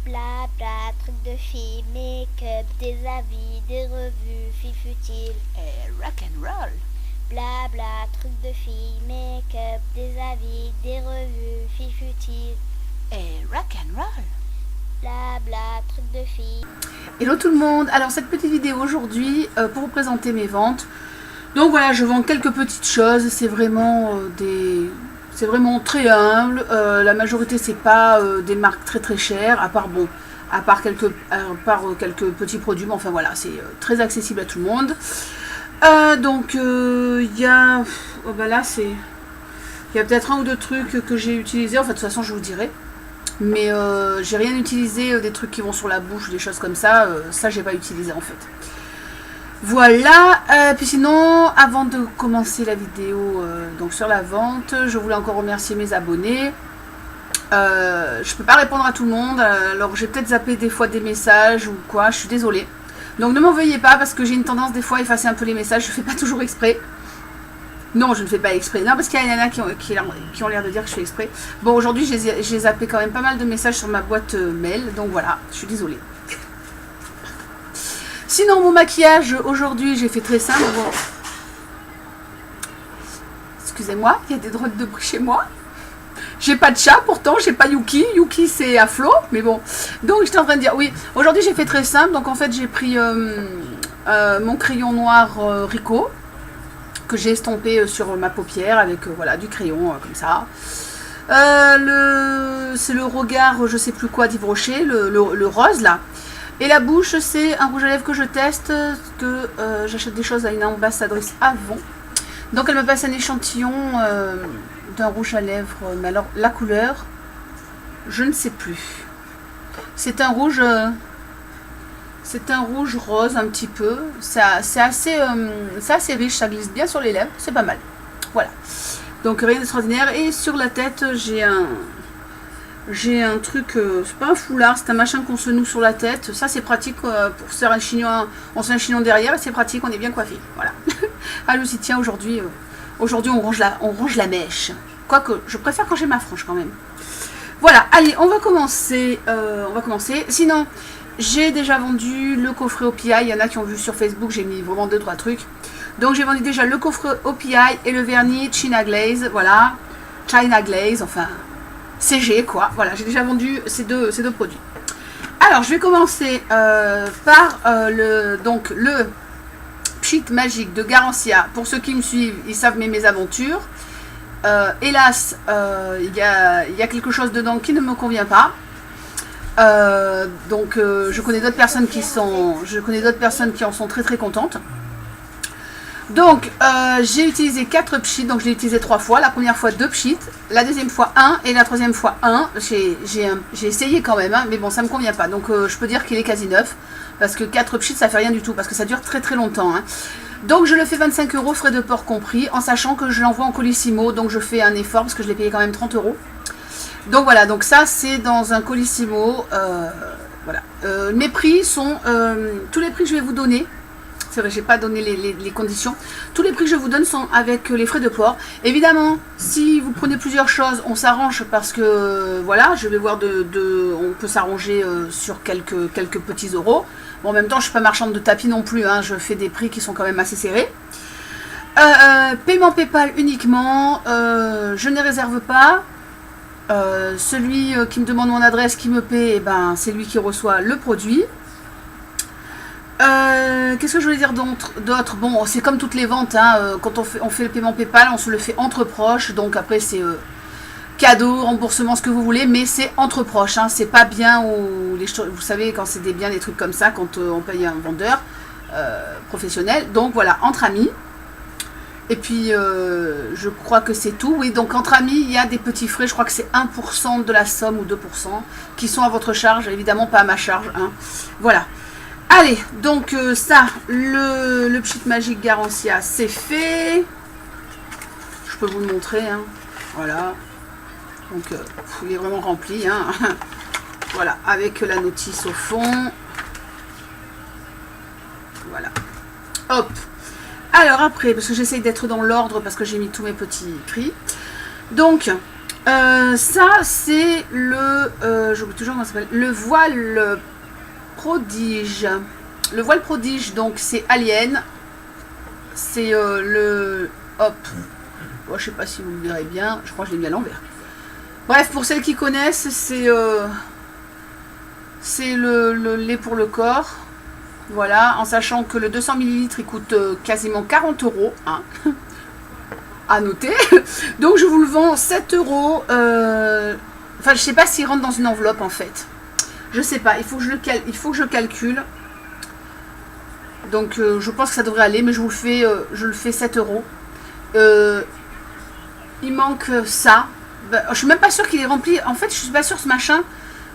Blabla, trucs de filles, make-up, des avis, des revues, filles futiles. Et rock and roll. Blabla, trucs de filles, make-up, des avis, des revues, filles futiles. Et rock and roll. Blabla, trucs de filles. Hello tout le monde, alors cette petite vidéo aujourd'hui pour vous présenter mes ventes. Donc voilà, je vends quelques petites choses, c'est vraiment c'est vraiment très humble. La majorité c'est pas des marques très chères, à part quelques petits produits, mais enfin voilà, c'est très accessible à tout le monde. Donc il y a là il y a peut-être un ou deux trucs que j'ai utilisés, en fait de toute façon je vous dirai. Mais j'ai rien utilisé, des trucs qui vont sur la bouche, des choses comme ça, ça j'ai pas utilisé en fait. Voilà, puis sinon, avant de commencer la vidéo donc sur la vente, je voulais encore remercier mes abonnés. Je peux pas répondre à tout le monde, alors j'ai peut-être zappé des fois des messages ou quoi, je suis désolée. Donc ne m'en veuillez pas parce que j'ai une tendance des fois à effacer un peu les messages, je fais pas toujours exprès. Non, je ne fais pas exprès. Non, parce qu'il y en a qui ont l'air de dire que je fais exprès. Bon, aujourd'hui, j'ai zappé quand même pas mal de messages sur ma boîte mail. Donc voilà, je suis désolée. Sinon, mon maquillage, aujourd'hui, j'ai fait très simple. Bon. Excusez-moi, il y a des droits de bruit chez moi. J'ai pas de chat, pourtant, j'ai pas Yuki. Yuki, c'est à flot, mais bon. Donc, j'étais en train de dire, oui, aujourd'hui, j'ai fait très simple. Donc, en fait, j'ai pris mon crayon noir Rico, que j'ai estompé sur ma paupière avec voilà, du crayon comme ça. C'est le regard, je sais plus quoi, d'Yves Rocher, le rose là. Et la bouche, c'est un rouge à lèvres que je teste, que j'achète des choses à une ambassadrice Avon. Donc elle me passe un échantillon d'un rouge à lèvres, mais alors la couleur, je ne sais plus. C'est un rouge... c'est un rouge rose un petit peu, c'est assez riche, ça glisse bien sur les lèvres, c'est pas mal. Voilà, donc rien d'extraordinaire. Et sur la tête, j'ai un truc, c'est pas un foulard, c'est un machin qu'on se noue sur la tête. Ça c'est pratique pour se faire un chignon, on se fait un chignon derrière, c'est pratique, on est bien coiffé. Voilà. Ah, je me suis dit, tiens, aujourd'hui on range la mèche. Quoique, je préfère quand j'ai ma frange quand même. Voilà, allez, on va commencer. Sinon... j'ai déjà vendu le coffret OPI, il y en a qui ont vu sur Facebook, j'ai mis vraiment 2-3 trucs. Donc j'ai vendu déjà le coffret OPI et le vernis China Glaze, voilà. China Glaze, enfin, CG quoi. Voilà, j'ai déjà vendu ces deux produits. Alors je vais commencer par le Pchit Magique de Garancia. Pour ceux qui me suivent, ils savent mes aventures. Hélas, il y a quelque chose dedans qui ne me convient pas. Je connais d'autres personnes qui en sont très contentes. Donc j'ai utilisé 4 pchits, donc je l'ai utilisé 3 fois. La première fois 2 pchits, la deuxième fois 1 et la troisième fois 1. J'ai essayé quand même, hein, mais bon ça me convient pas. Donc je peux dire qu'il est quasi neuf, parce que 4 pchits ça fait rien du tout, parce que ça dure très longtemps. Hein. Donc je le fais 25 €, frais de port compris, en sachant que je l'envoie en colissimo, donc je fais un effort parce que je l'ai payé quand même 30 €. Donc voilà, donc ça c'est dans un colissimo. Voilà. Mes prix sont tous les prix que je vais vous donner. C'est vrai, j'ai pas donné les conditions. Tous les prix que je vous donne sont avec les frais de port. Évidemment, si vous prenez plusieurs choses, on s'arrange parce que voilà, je vais voir on peut s'arranger sur quelques petits euros. Bon, en même temps, je suis pas marchande de tapis non plus. Hein, je fais des prix qui sont quand même assez serrés. Paiement PayPal uniquement. Je ne réserve pas. Celui qui me demande mon adresse, qui me paie, eh ben, c'est lui qui reçoit le produit. Qu'est-ce que je voulais dire d'autre? Bon, c'est comme toutes les ventes, hein, quand on fait le paiement PayPal, on se le fait entre proches, donc après c'est cadeau, remboursement, ce que vous voulez, mais c'est entre proches, hein, c'est pas bien, vous savez, quand c'est des biens, des trucs comme ça, quand on paye un vendeur professionnel, donc voilà, entre amis. Et puis, je crois que c'est tout. Oui, donc entre amis, il y a des petits frais. Je crois que c'est 1% de la somme ou 2% qui sont à votre charge. Évidemment, pas à ma charge. Hein. Voilà. Allez, donc ça, le Pchit Magique Garancia, c'est fait. Je peux vous le montrer. Hein. Voilà. Donc, il est vraiment rempli. Hein. Voilà, avec la notice au fond. Voilà. Hop. Alors après, parce que j'essaye d'être dans l'ordre, parce que j'ai mis tous mes petits prix. Donc, Ça, c'est le... j'oublie toujours comment ça s'appelle. Le voile prodige. Le voile prodige, donc c'est Alien. C'est le... Hop. Bon, je sais pas si vous le verrez bien. Je crois que je l'ai mis à l'envers. Bref, pour celles qui connaissent, c'est le lait pour le corps. Voilà, en sachant que le 200 ml il coûte quasiment 40 €. Hein. À noter. Donc je vous le vends 7 €. Enfin, je sais pas s'il rentre dans une enveloppe en fait. Je sais pas, il faut que je calcule. Donc je pense que ça devrait aller, mais je le fais 7 €. Il manque ça. Ben, je suis même pas sûre qu'il est rempli. En fait, je suis pas sûre ce machin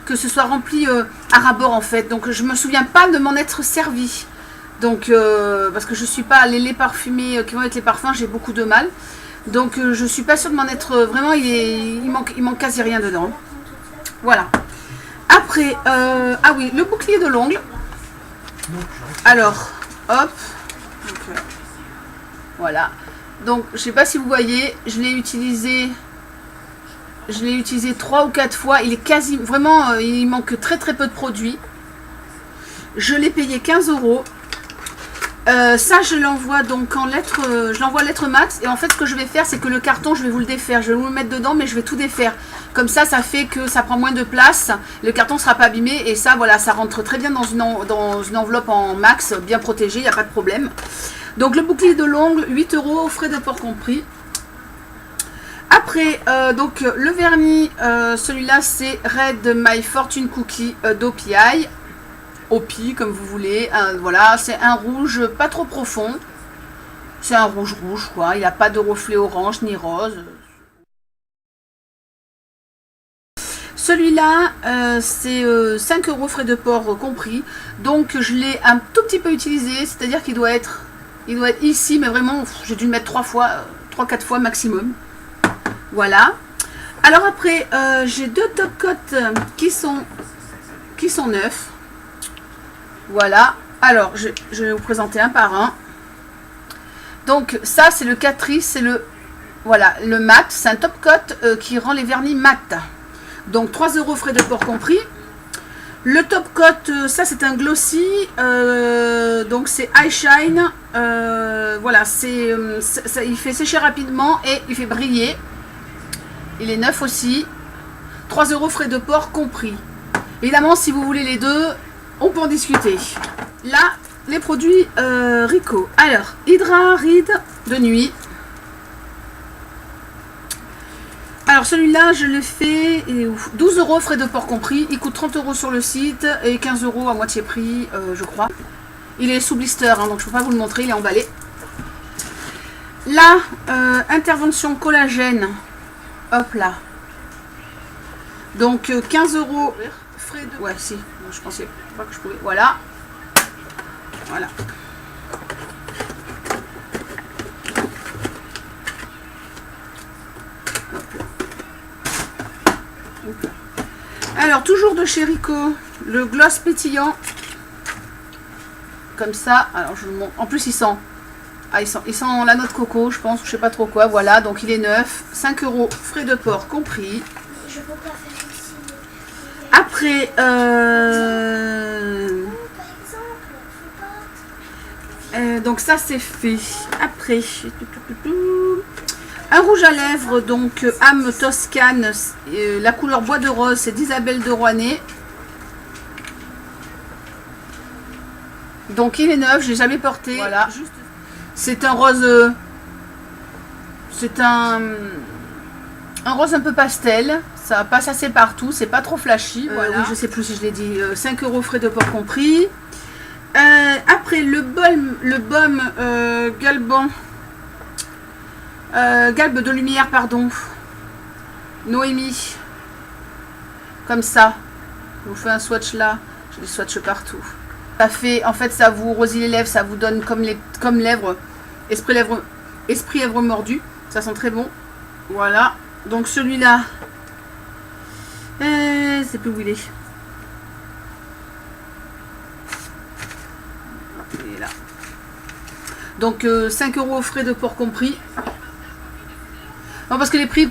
que ce soit rempli à ras-bord en fait. Donc je me souviens pas de m'en être servi. Donc parce que je suis pas les laits parfumés qui vont avec les parfums, j'ai beaucoup de mal. Donc je suis pas sûre de m'en être vraiment. Il manque quasi rien dedans. Voilà. Après, ah oui, le bouclier de l'ongle. Alors, hop. Donc, voilà. Donc, je sais pas si vous voyez, je l'ai utilisé 3 ou 4 fois. Il est quasi, vraiment, il manque très peu de produits. Je l'ai payé 15 €. Ça, je l'envoie donc en lettre, je l'envoie lettre max. Et en fait, ce que je vais faire, c'est que le carton, je vais vous le défaire. Je vais vous le mettre dedans, mais je vais tout défaire. Comme ça fait que ça prend moins de place. Le carton ne sera pas abîmé. Et ça, voilà, ça rentre très bien dans une enveloppe en max, bien protégée, il n'y a pas de problème. Donc, le bouclier de l'ongle, 8 €, frais de port compris. Après, donc, le vernis, celui-là, c'est Red My Fortune Cookie d'OPI. OPI, comme vous voulez. Voilà, c'est un rouge pas trop profond. C'est un rouge quoi. Il n'a pas de reflet orange ni rose. Celui-là, c'est 5 € frais de port compris. Donc je l'ai un tout petit peu utilisé. C'est-à-dire qu'il doit être ici, mais vraiment, j'ai dû le mettre 3-4 fois maximum. Voilà. Alors après, j'ai 2 top coats qui sont neufs. Voilà, alors je vais vous présenter un par un. Donc ça c'est le Catrice, c'est le mat, c'est un top coat qui rend les vernis mat. Donc 3 € frais de port compris. Le top coat, ça c'est un glossy, donc c'est Eye Shine. Voilà, il fait sécher rapidement et il fait briller. Il est neuf aussi. 3 € frais de port compris. Évidemment, si vous voulez les deux, on peut en discuter. Là, les produits Rico. Alors, Hydra Ride de nuit. Alors, celui-là, je le fais 12 € frais de port compris. Il coûte 30 € sur le site et 15 € à moitié prix, je crois. Il est sous blister, hein, donc je ne peux pas vous le montrer, il est emballé. Là, intervention collagène. Hop là. Donc, 15 € frais de... Ouais, si. Je pensais pas que je pouvais. Voilà. Voilà. Alors, toujours de chez Rico, le gloss pétillant. Comme ça. Alors, je vous montre. En plus, il sent. Ah, il sent la noix de coco, je pense, je sais pas trop quoi. Voilà, donc il est neuf. 5 € frais de port compris. Je peux pas faire ici. Après, donc ça c'est fait. Après, un rouge à lèvres, donc âme toscane, la couleur bois de rose, c'est d'Isabelle de Rouanet. Donc il est neuf, je l'ai jamais porté. Voilà. C'est un rose. C'est un rose un peu pastel. Ça passe assez partout, c'est pas trop flashy. Voilà. Oui, je sais plus si je l'ai dit. 5 € frais de port compris. Après le baume Galban. Galbe de lumière, pardon. Noémie. Comme ça. Je vous fais un swatch là. J'ai des swatchs partout. Ça fait, en fait, ça vous rosit les lèvres, ça vous donne comme lèvres, esprit lèvres mordu. Ça sent très bon. Voilà. Donc celui-là, c'est plus où il est. Il est là. Donc 5 € frais de port compris. Non, parce que les prix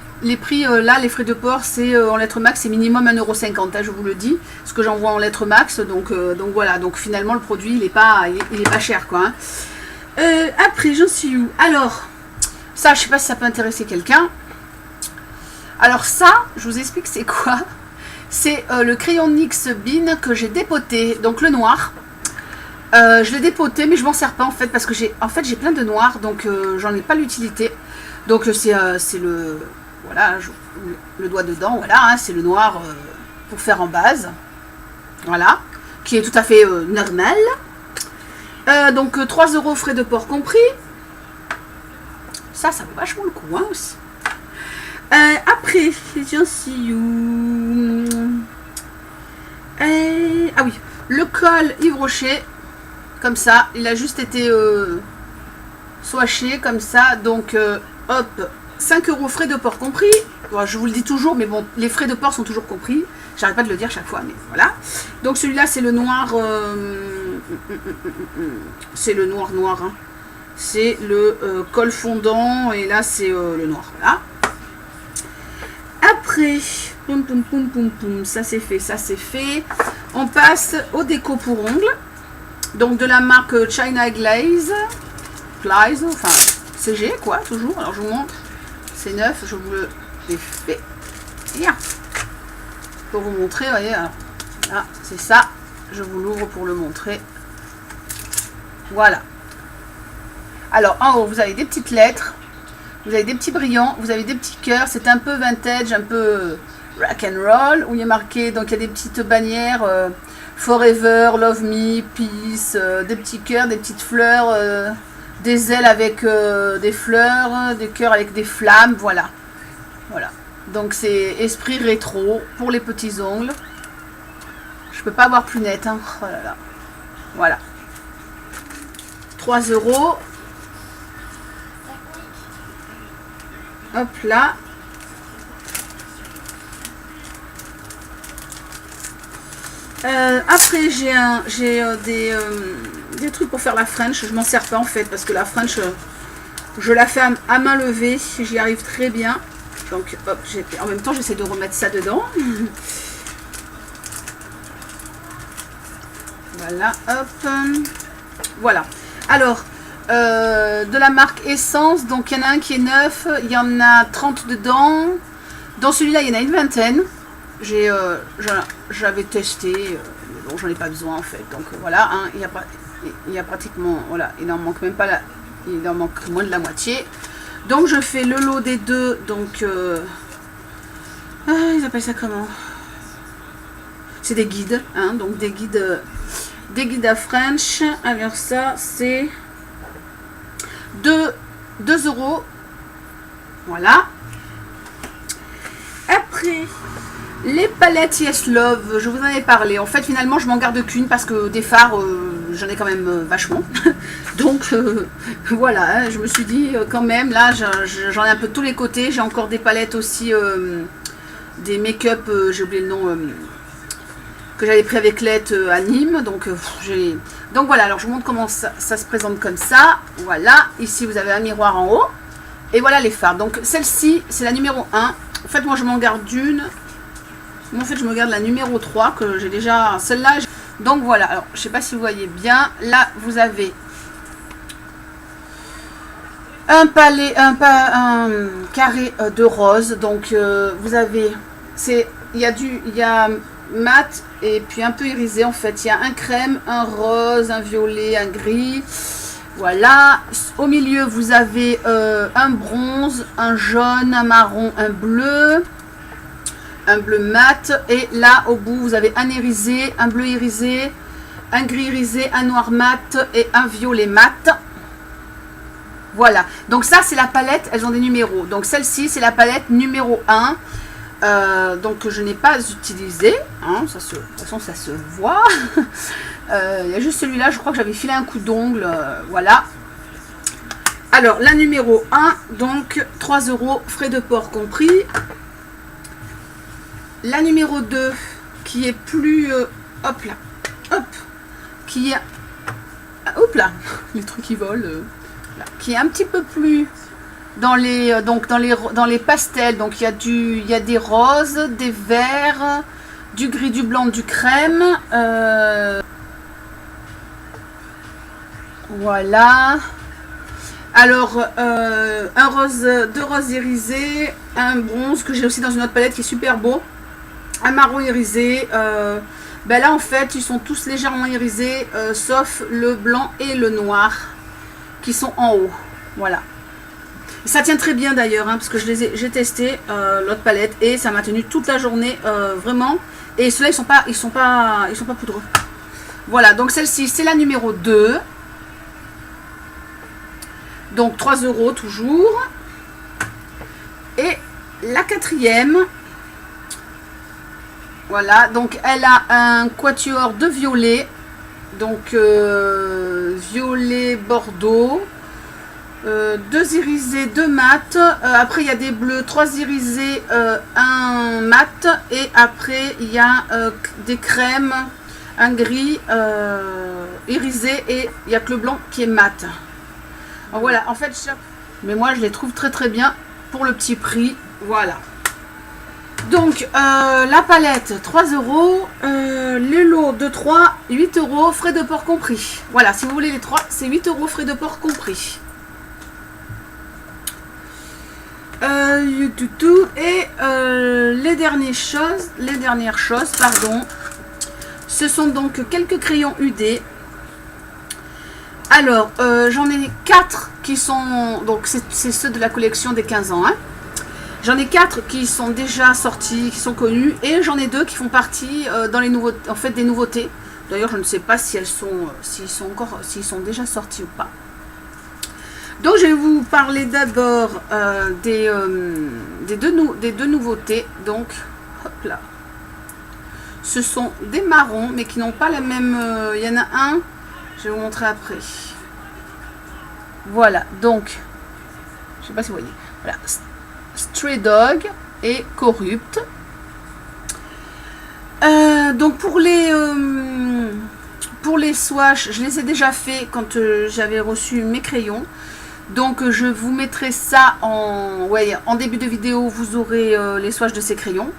là, les frais de port, c'est en lettres max, c'est minimum 1,50 €, hein, je vous le dis. Ce que j'envoie en lettres max, donc voilà. Donc finalement, le produit, il est pas cher, quoi. Hein. Après, j'en suis où? Alors, ça, je sais pas si ça peut intéresser quelqu'un. Alors ça, je vous explique c'est quoi. C'est le crayon NYX Bean que j'ai dépoté, donc le noir. Je l'ai dépoté, mais je m'en sers pas en fait, parce que j'ai plein de noirs, donc j'en ai pas l'utilité. Donc c'est le, voilà, le doigt dedans, voilà, hein, c'est le noir pour faire en base, voilà, qui est tout à fait normal. Donc 3 € frais de port compris. Ça vaut vachement le coup, hein, aussi. Après, j'en suis où? Ah oui, le col Yves Rocher, comme ça, il a juste été swatché comme ça, donc hop, 5 € frais de port compris. Bon, je vous le dis toujours, mais bon, les frais de port sont toujours compris. J'arrête pas de le dire chaque fois, mais voilà. Donc celui-là, c'est le noir. C'est le noir, hein. C'est le col fondant, et là, c'est le noir, voilà. Après, poum, poum, poum, poum, poum, ça c'est fait. On passe au déco pour ongles. Donc de la marque China Glaze, enfin CG quoi, toujours. Alors je vous montre, c'est neuf, je vous le fais. Bien. Pour vous montrer, vous voyez, alors, là c'est ça, je vous l'ouvre pour le montrer. Voilà. Alors en haut, vous avez des petites lettres, vous avez des petits brillants, vous avez des petits cœurs, c'est un peu vintage, un peu rock and roll, où il y a marqué, donc il y a des petites bannières, Forever, Love Me, Peace, des petits cœurs, des petites fleurs, des ailes avec des fleurs, des cœurs avec des flammes, voilà. Voilà. Donc c'est esprit rétro pour les petits ongles. Je peux pas avoir plus net, hein. Oh là là. Voilà. 3 €. Hop là. Après j'ai des trucs pour faire la French. Je m'en sers pas en fait, parce que la French je la fais à main levée, j'y arrive très bien. Donc hop, en même temps j'essaie de remettre ça dedans. Voilà, hop, voilà. Alors de la marque Essence, donc il y en a un qui est neuf, il y en a 30 dedans. Dans celui-là il y en a une vingtaine. J'avais testé, mais bon, j'en ai pas besoin en fait. Donc voilà, hein, il y a pratiquement, voilà, il en manque même pas il en manque moins de la moitié. Donc je fais le lot des deux. Donc ils appellent ça comment? C'est des guides, hein, donc des guides à French. Alors ça c'est 2 €. Voilà. Après, les palettes Yes Love, je vous en ai parlé. En fait, finalement, je m'en garde qu'une parce que des fards, j'en ai quand même vachement. Donc, voilà, hein, je me suis dit quand même, là, j'en ai un peu de tous les côtés. J'ai encore des palettes aussi, des make-up, j'ai oublié le nom, que j'avais pris avec Let à Nîmes. Donc, donc voilà, alors je vous montre comment ça se présente comme ça. Voilà, ici, vous avez un miroir en haut. Et voilà les fards. Donc, celle-ci, c'est la numéro 1. En fait, moi, je m'en garde une. Moi, en fait, je me garde la numéro 3 que j'ai déjà. Celle-là. Donc, voilà. Alors, je sais pas si vous voyez bien. Là, vous avez un carré de rose. Donc, vous avez. Il y a mat et puis un peu irisé, en fait. Il y a un crème, un rose, un violet, un gris. Voilà, au milieu vous avez un bronze, un jaune, un marron, un bleu mat, et là au bout vous avez un irisé, un bleu irisé, un gris irisé, un noir mat et un violet mat. Voilà, donc ça c'est la palette, elles ont des numéros. Donc celle-ci c'est la palette numéro 1. Donc je n'ai pas utilisé, hein, de toute façon ça se voit. Il y a juste celui-là, je crois que j'avais filé un coup d'ongle, voilà. Alors la numéro 1, donc 3 € frais de port compris. La numéro 2 qui est plus, hop là, hop, qui est, hop là, les trucs qui volent, là, qui est un petit peu plus donc dans les pastels, donc il y a des roses, des verts, du gris, du blanc, du crème. Voilà. Alors, deux roses irisées, un bronze que j'ai aussi dans une autre palette qui est super beau, un marron irisé. Ben là, en fait, ils sont tous légèrement irisés, sauf le blanc et le noir qui sont en haut. Voilà. Ça tient très bien d'ailleurs, hein, parce que j'ai testé l'autre palette et ça m'a tenu toute la journée, vraiment. Et ceux-là, ils sont pas poudreux. Voilà, donc celle-ci, c'est la numéro 2. Donc 3 € toujours. Et la 4e. Voilà, donc elle a un quatuor de violet. Donc violet bordeaux. 2 irisés, 2 mat. Après il y a des bleus, 3 irisés, 1 mat. Et après il y a des crèmes, un gris irisé. Et il n'y a que le blanc qui est mat. Alors voilà, en fait, mais moi je les trouve très très bien pour le petit prix. Voilà. Donc la palette 3 €, les lots de 3, 8 €, frais de port compris. Voilà, si vous voulez les 3, c'est 8 € frais de port compris. Et les dernières choses, pardon, ce sont donc quelques crayons UD. Alors, j'en ai 4 qui sont, donc c'est ceux de la collection des 15 ans. Hein. J'en ai 4 qui sont déjà sortis, qui sont connus, et j'en ai 2 qui font partie dans les nouveautés, en fait, des nouveautés. D'ailleurs, je ne sais pas si s'ils sont déjà sortis ou pas. Donc, je vais vous parler d'abord des deux nouveautés. Donc, hop là. Ce sont des marrons, mais qui n'ont pas la même. Il y en a un. Je vais vous montrer après. Voilà, donc, je sais pas si vous voyez. Voilà, Stray Dog et Corrupt. Donc pour les swatchs, je les ai déjà fait quand j'avais reçu mes crayons. Donc je vous mettrai ça en début de vidéo. Vous aurez les swatchs de ces crayons.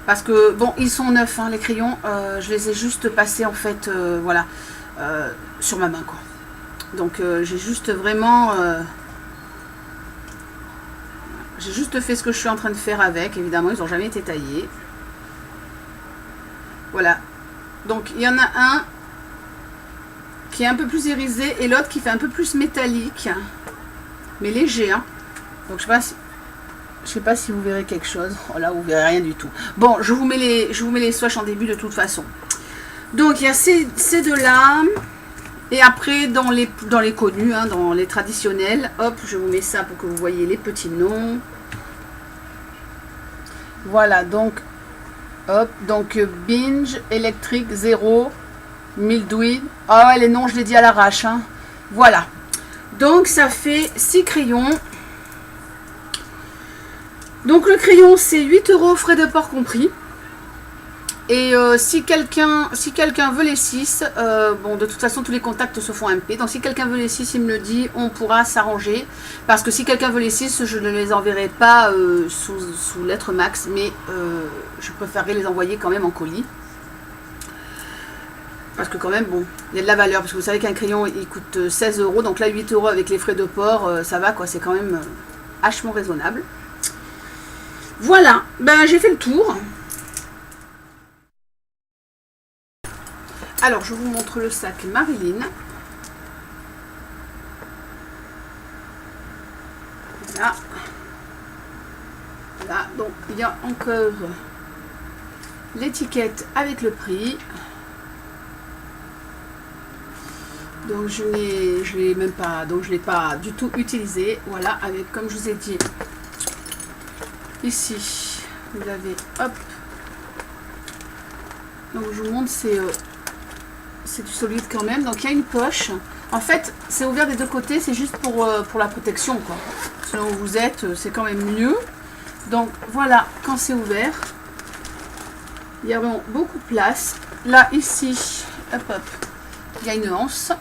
Parce que bon, ils sont neufs, hein, les crayons. Je les ai juste passés en fait, voilà. Sur ma main quoi. Donc j'ai juste vraiment j'ai juste fait ce que je suis en train de faire avec. Évidemment ils n'ont jamais été taillés. Voilà, donc il y en a un qui est un peu plus irisé et l'autre qui fait un peu plus métallique mais léger, hein. Donc je sais pas si vous verrez quelque chose. Oh là, vous verrez rien du tout. Bon, je vous mets les swatchs en début de toute façon. Donc il y a ces deux là. Et après, dans les connus, hein, dans les traditionnels, hop, je vous mets ça pour que vous voyez les petits noms. Voilà, donc, hop, donc Binge, Electric, Zero, Mildewed. Ah ouais, les noms, je les dis à l'arrache. Hein. Voilà. Donc, ça fait 6 crayons. Donc, le crayon, c'est 8 €, frais de port compris. Et si quelqu'un veut les 6, bon de toute façon tous les contacts se font MP, donc si quelqu'un veut les 6 il me le dit, on pourra s'arranger, parce que si quelqu'un veut les 6 je ne les enverrai pas sous lettre max, mais je préférerais les envoyer quand même en colis, parce que quand même bon, il y a de la valeur, parce que vous savez qu'un crayon il coûte 16 €, donc là 8 € avec les frais de port, ça va quoi, c'est quand même vachement raisonnable. Voilà, ben j'ai fait le tour. Alors, je vous montre le sac Marilyn. Voilà. Voilà, donc il y a encore l'étiquette avec le prix. Donc je l'ai même pas, donc je l'ai pas du tout utilisé. Voilà, avec comme je vous ai dit, ici vous avez, hop. Donc je vous montre, c'est du solide quand même. Donc il y a une poche. En fait, c'est ouvert des deux côtés, c'est juste pour la protection, quoi. Selon où vous êtes, c'est quand même mieux. Donc voilà, quand c'est ouvert, il y a vraiment beaucoup de place. Là, ici, hop, hop, il y a une anse.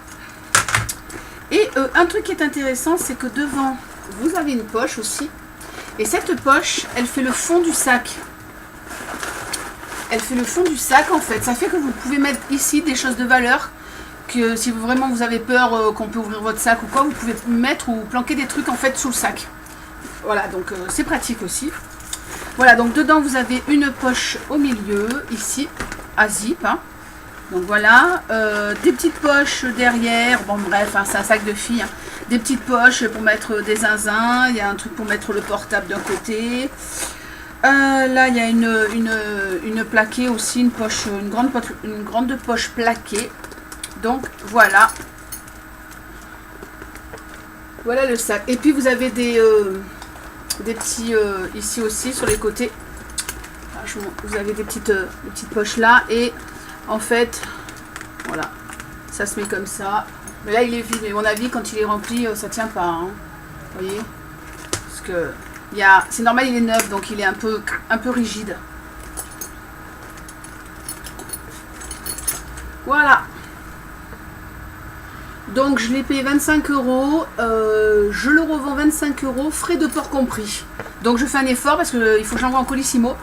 Et un truc qui est intéressant, c'est que devant, vous avez une poche aussi. Et cette poche, elle fait le fond du sac. Elle fait le fond du sac en fait. Ça fait que vous pouvez mettre ici des choses de valeur. Que si vraiment vous avez peur qu'on peut ouvrir votre sac ou quoi, vous pouvez mettre ou planquer des trucs en fait sous le sac. Voilà, donc c'est pratique aussi. Voilà, donc dedans vous avez une poche au milieu, ici, à zip. Hein. Donc voilà, des petites poches derrière, bon bref, hein, c'est un sac de filles. Hein. Des petites poches pour mettre des zinzins, il y a un truc pour mettre le portable d'un côté. Là, il y a une plaquée aussi, une grande poche plaquée. Donc voilà. Voilà le sac. Et puis vous avez des petits ici aussi sur les côtés. Vous avez des petites poches là et en fait voilà, ça se met comme ça. Mais là il est vide, mais à mon avis quand il est rempli ça tient pas. Hein. Vous voyez, parce que c'est normal, il est neuf donc il est un peu rigide. Voilà. Donc je l'ai payé 25 €, je le revends 25 €, frais de port compris. Donc je fais un effort parce qu'il faut que j'envoie en Colissimo.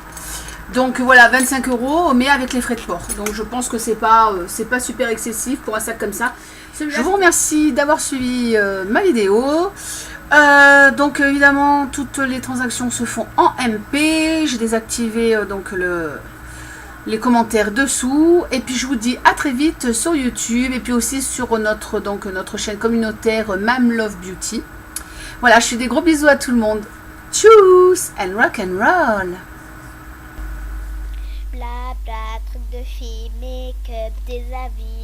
Donc voilà, 25 €, mais avec les frais de port. Donc je pense que c'est pas super excessif pour un sac comme ça. Je vous remercie d'avoir suivi ma vidéo. Donc évidemment, toutes les transactions se font en MP. J'ai désactivé donc les commentaires dessous. Et puis je vous dis à très vite sur YouTube et puis aussi sur notre chaîne communautaire Mam Love Beauty. Voilà, je fais des gros bisous à tout le monde. Tchuss and rock and roll. Bla bla, truc de filles, make-up, des habits.